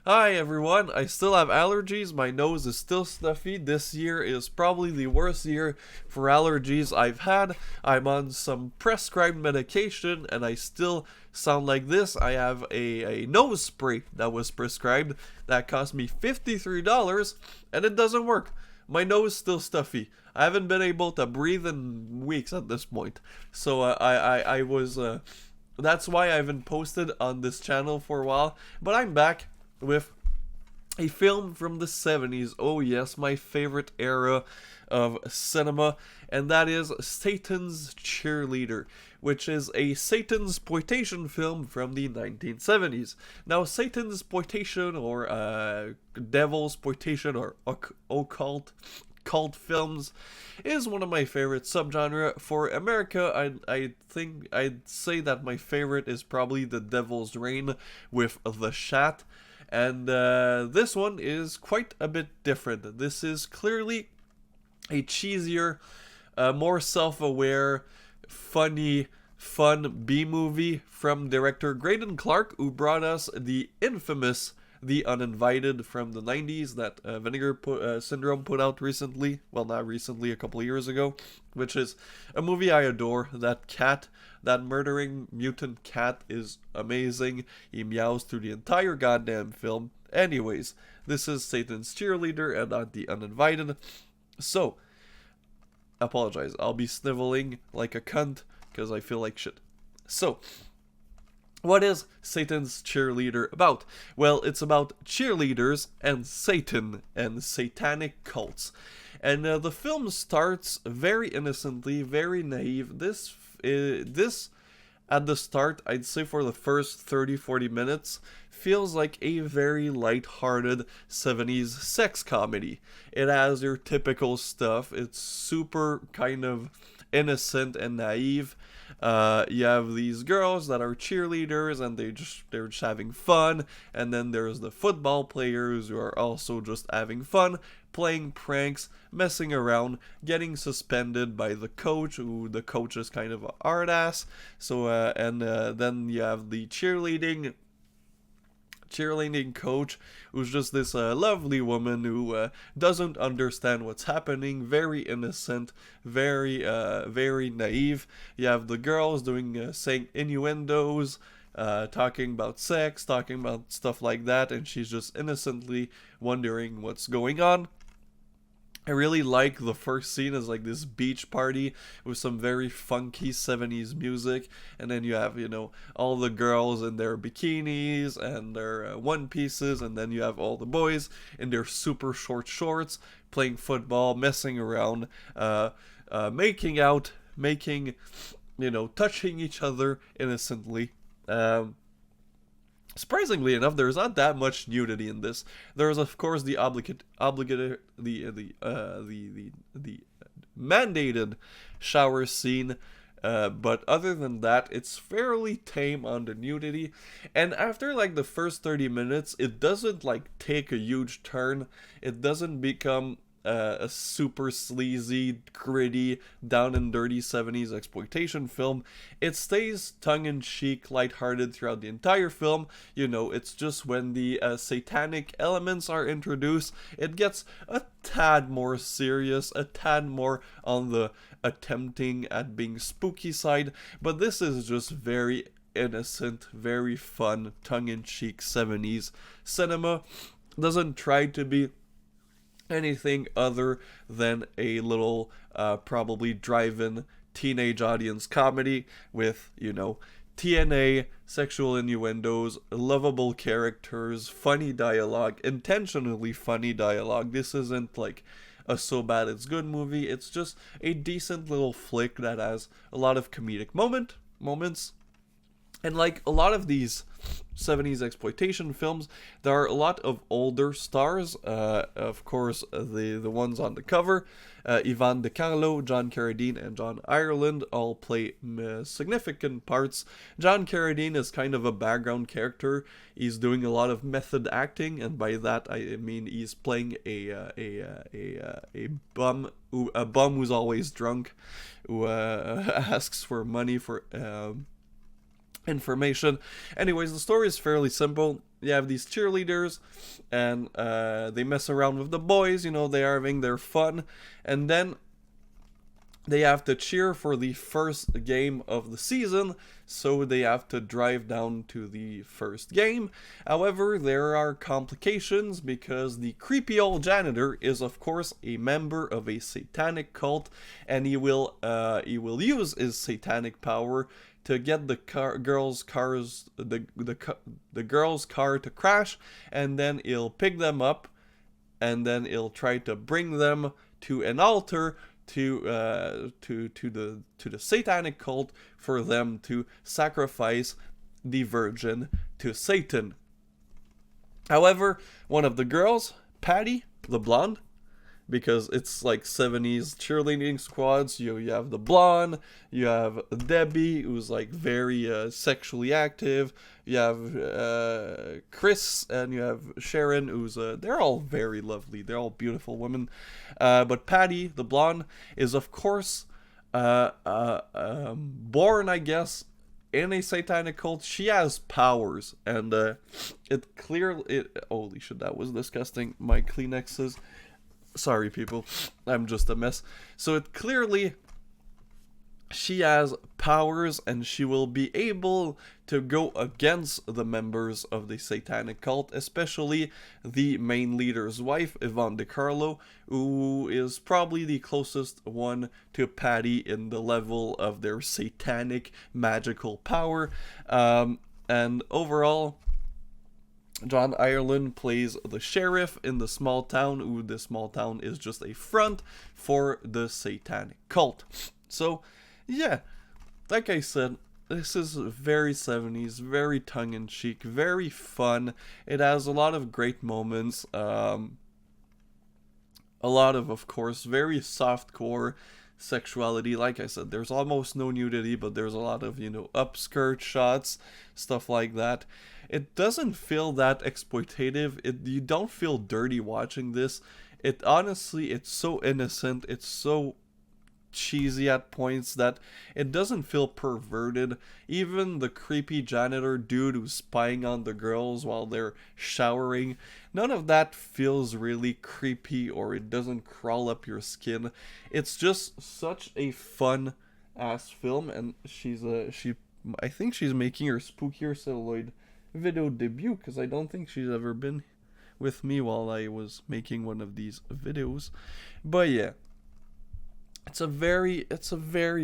Hi everyone, I still have allergies, my nose is still stuffy. This year is probably the worst year for allergies I've had. I'm on some prescribed medication and I still sound like this. I have a nose spray that was prescribed that cost me $53 and it doesn't work. My nose is still stuffy. I haven't been able to breathe in weeks at this point. So I was that's why I haven't posted on this channel for a while, but I'm back with a film from the 70s. Oh, yes, my favorite era of cinema, and that is Satan's Cheerleader, which is a Satansploitation film from the 1970s. Now, Satansploitation or Devilsploitation or occult cult films is one of my favorite subgenre. For America, I think I'd say that my favorite is probably The Devil's Reign with The Shat. And this one is quite a bit different. This is clearly a cheesier, more self-aware, funny, fun B-movie from director Graydon Clark, who brought us the infamous The Uninvited from the 90s that Vinegar Syndrome put out recently. Well, not recently, a couple of years ago. Which is a movie I adore. That murdering mutant cat is amazing. He meows through the entire goddamn film. Anyways, this is Satan's Cheerleader and not The Uninvited. So, apologize. I'll be sniveling like a cunt because I feel like shit. So, what is Satan's Cheerleader about? Well, it's about cheerleaders and Satan and satanic cults. And the film starts very innocently, very naive. This at the start, I'd say for the first 30-40 minutes, feels like a very light-hearted 70s sex comedy. It has your typical stuff. It's super kind of innocent and naive. You have these girls that are cheerleaders and they're just having fun, and then there's the football players who are also just having fun, playing pranks, messing around, getting suspended by the coach, who the coach is kind of a hard ass. So then you have the cheerleading coach, who's just this lovely woman who doesn't understand what's happening, very innocent, very naive. You have the girls saying innuendos, talking about sex, talking about stuff like that, and she's just innocently wondering what's going on. I really like the first scene as like this beach party with some very funky 70s music, and then you have, all the girls in their bikinis and their one pieces, and then you have all the boys in their super short shorts playing football, messing around, making out, touching each other innocently. Surprisingly enough, there's not that much nudity in this. There is, of course, the mandated shower scene, but other than that, it's fairly tame on the nudity. And after like the first 30 minutes, it doesn't like take a huge turn. It doesn't become a super sleazy, gritty, down and dirty 70s exploitation film. It stays tongue-in-cheek, lighthearted throughout the entire film. It's just when the satanic elements are introduced, it gets a tad more serious, a tad more on the attempting at being spooky side, but this is just very innocent, very fun, tongue-in-cheek 70s cinema. Doesn't try to be anything other than a little probably drive-in teenage audience comedy with TNA, sexual innuendos, lovable characters, funny dialogue, intentionally funny dialogue. This isn't like a so bad it's good movie. It's just a decent little flick that has a lot of comedic moments. And like a lot of these 70s exploitation films, there are a lot of older stars. Of course, the ones on the cover, Yvonne De Carlo, John Carradine, and John Ireland all play significant parts. John Carradine is kind of a background character. He's doing a lot of method acting, and by that I mean he's playing a bum who's always drunk, who asks for money for information. Anyways, the story is fairly simple. You have these cheerleaders, and they mess around with the boys. You know, they are having their fun, and then they have to cheer for the first game of the season, so they have to drive down to the first game. However, there are complications because the creepy old janitor is, of course, a member of a satanic cult, and he will use his satanic power to get the girls' car to crash, and then he'll pick them up, and then he'll try to bring them to an altar to the satanic cult for them to sacrifice the virgin to Satan. However, one of the girls, Patty, the blonde, because it's like 70s cheerleading squads. You have the blonde, you have Debbie, who's like very sexually active. You have Chris, and you have Sharon, who's they're all very lovely. They're all beautiful women. But Patty, the blonde, is of course born, I guess, in a satanic cult. She has powers, and it clearly. Holy shit, that was disgusting. My Kleenexes. Sorry, people. I'm just a mess. So it clearly, she has powers, and she will be able to go against the members of the satanic cult, especially the main leader's wife, Yvonne DiCarlo, who is probably the closest one to Patty in the level of their satanic magical power. And overall, John Ireland plays the sheriff in the small town, who this small town is just a front for the satanic cult. So, yeah, like I said, this is very 70s, very tongue-in-cheek, very fun. It has a lot of great moments, a lot of course, very soft-core sexuality. Like I said, there's almost no nudity, but there's a lot of, upskirt shots, stuff like that. It doesn't feel that exploitative. You don't feel dirty watching this. It honestly, it's so innocent. It's so cheesy at points that it doesn't feel perverted. Even the creepy janitor dude who's spying on the girls while they're showering, none of that feels really creepy, or it doesn't crawl up your skin. It's just such a fun ass film, and I think she's making her Spookier Celluloid video debut, because I don't think she's ever been with me while I was making one of these videos. But yeah, it's a very,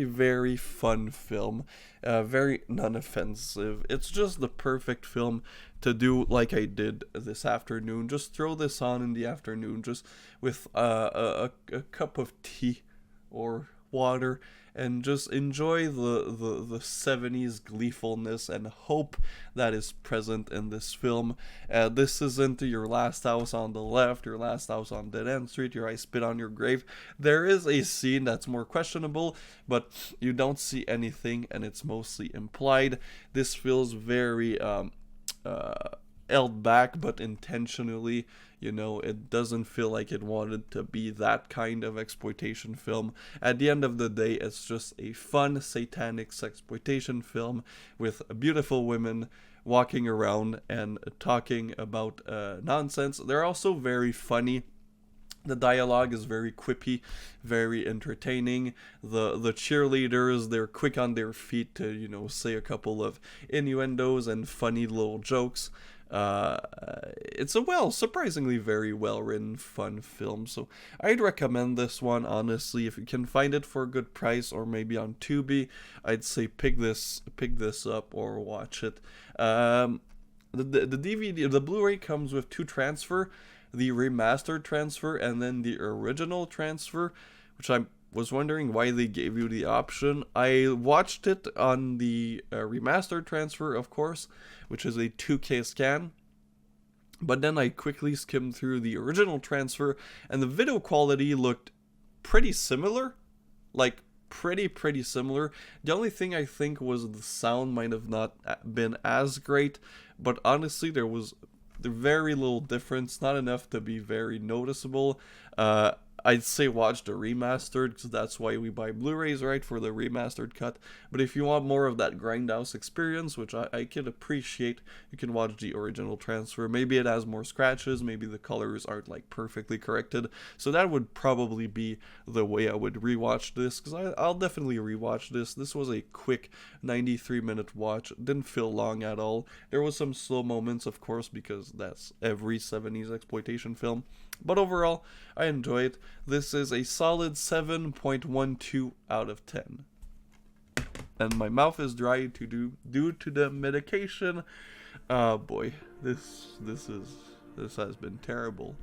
very fun film, very non-offensive. It's just the perfect film to do like I did this afternoon. Just throw this on in the afternoon, just with a cup of tea or water, and just enjoy the 70s gleefulness and hope that is present in this film. This isn't your Last House on the Left, your Last House on Dead End Street, your I Spit on Your Grave. There is a scene that's more questionable, but you don't see anything, and it's mostly implied. This feels very held back, but intentionally. It doesn't feel like it wanted to be that kind of exploitation film. At the end of the day, it's just a fun satanic sexploitation film with beautiful women walking around and talking about nonsense. They're also very funny. The dialogue is very quippy, very entertaining. The cheerleaders, they're quick on their feet to, say a couple of innuendos and funny little jokes. It's a surprisingly very well-written, fun film, so I'd recommend this one, honestly. If you can find it for a good price, or maybe on Tubi, I'd say pick this up or watch it. The DVD, the Blu-ray comes with 2 transfer, the remastered transfer and then the original transfer, which I was wondering why they gave you the option. I watched it on the remastered transfer, of course, which is a 2K scan, but then I quickly skimmed through the original transfer, and the video quality looked pretty similar, like pretty similar. The only thing I think was the sound might have not been as great, but honestly there was very little difference, not enough to be very noticeable. I'd say watch the remastered, because that's why we buy Blu-rays, right, for the remastered cut. But if you want more of that grindhouse experience, which I can appreciate, you can watch the original transfer. Maybe it has more scratches, maybe the colors aren't like perfectly corrected, so that would probably be the way I would rewatch this, because I'll definitely rewatch this. This was a quick 93-minute watch, didn't feel long at all. There was some slow moments, of course, because that's every 70s exploitation film, but overall, I enjoy it. This is a solid 7.12 out of 10. And my mouth is dry due to the medication. Boy, this has been terrible.